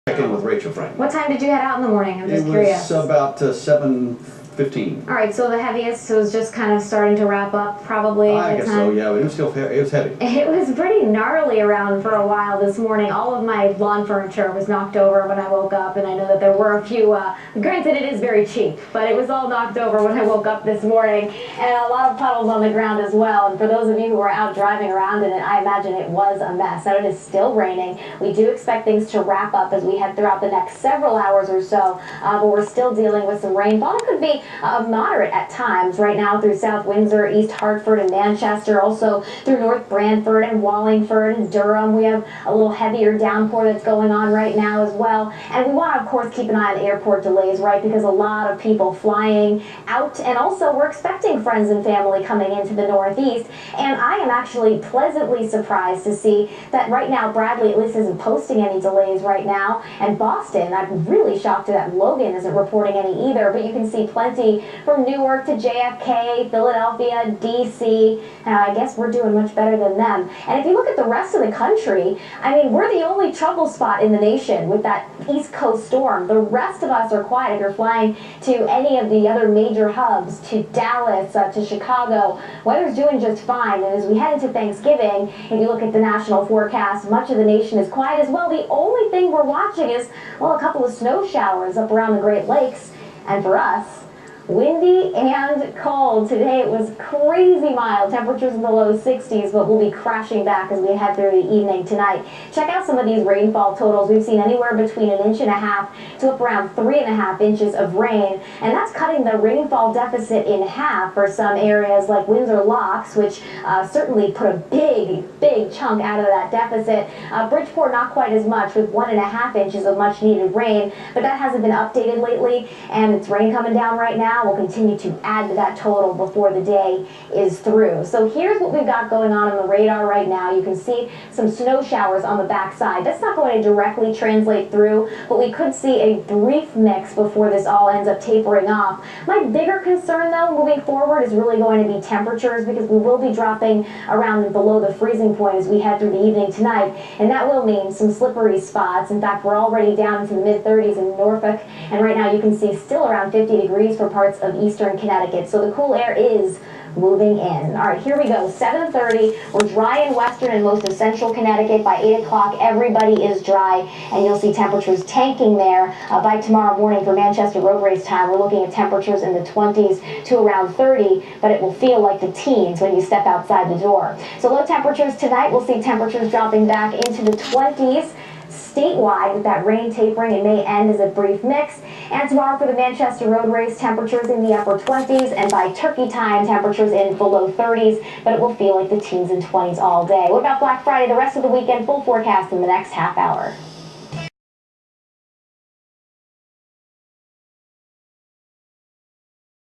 Check in with Rachel Frank. What time did you head out in the morning? I'm just curious. It was about 7:15. All right, so the heaviest was just kind of starting to wrap up, probably. I guess so. Yeah, it was still it was heavy. It was pretty gnarly around for a while this morning. All of my lawn furniture was knocked over when I woke up, and I know that there were a few. Granted, it is very cheap, but it was all knocked over when I woke up this morning, and a lot of puddles on the ground as well. And for those of you who were out driving around in it, I imagine it was a mess. Now it is still raining. We do expect things to wrap up as we head throughout the next several hours or so, but we're still dealing with some rainfall. It could be moderate at times right now through South Windsor, East Hartford, and Manchester, also through North Branford and Wallingford and Durham. We have a little heavier downpour that's going on right now as well. And we want to, of course, keep an eye on airport delays, right, because a lot of people flying out, and also we're expecting friends and family coming into the Northeast. And I am actually pleasantly surprised to see that right now Bradley at least isn't posting any delays right now, and Boston, I'm really shocked that Logan isn't reporting any either, but you can see plenty from Newark to JFK, Philadelphia, DC. I guess we're doing much better than them. And if you look at the rest of the country, I mean, we're the only trouble spot in the nation with that East Coast storm. The rest of us are quiet. If you're flying to any of the other major hubs, to Dallas, to Chicago, weather's doing just fine. And as we head into Thanksgiving, if you look at the national forecast, much of the nation is quiet as well. The only thing we're watching is, well, a couple of snow showers up around the Great Lakes. And for us, windy and cold. Today it was crazy mild, temperatures in the low 60s, but we'll be crashing back as we head through the evening tonight. Check out some of these rainfall totals. We've seen anywhere between 1.5 inches to up around 3.5 inches of rain, and that's cutting the rainfall deficit in half for some areas like Windsor Locks, which certainly put a big chunk out of that deficit. Bridgeport not quite as much, with 1.5 inches of much needed rain, but that hasn't been updated lately, and it's rain coming down right now. We'll continue to add to that total before the day is through. So here's what we've got going on the radar right now. You can see some snow showers on the backside. That's not going to directly translate through, but we could see a brief mix before this all ends up tapering off. My bigger concern, though, moving forward is really going to be temperatures, because we will be dropping around and below the freezing point as we head through the evening tonight, and that will mean some slippery spots. In fact, we're already down into the mid-30s in Norfolk, and right now you can see still around 50 degrees for parts of eastern Connecticut. So the cool air is moving in. All right, here we go. 7:30. We're dry in western and most of central Connecticut. By 8 o'clock, everybody is dry, and you'll see temperatures tanking there by tomorrow morning for Manchester road race time. We're looking at temperatures in the 20s to around 30, but it will feel like the teens when you step outside the door. So low temperatures tonight. We'll see temperatures dropping back into the 20s. Statewide, with that rain tapering, it may end as a brief mix. And tomorrow for the Manchester road race, temperatures in the upper 20s, and by turkey time, temperatures in below 30s, but it will feel like the teens and 20s all day. What about Black Friday, the rest of the weekend? Full forecast in the next half hour.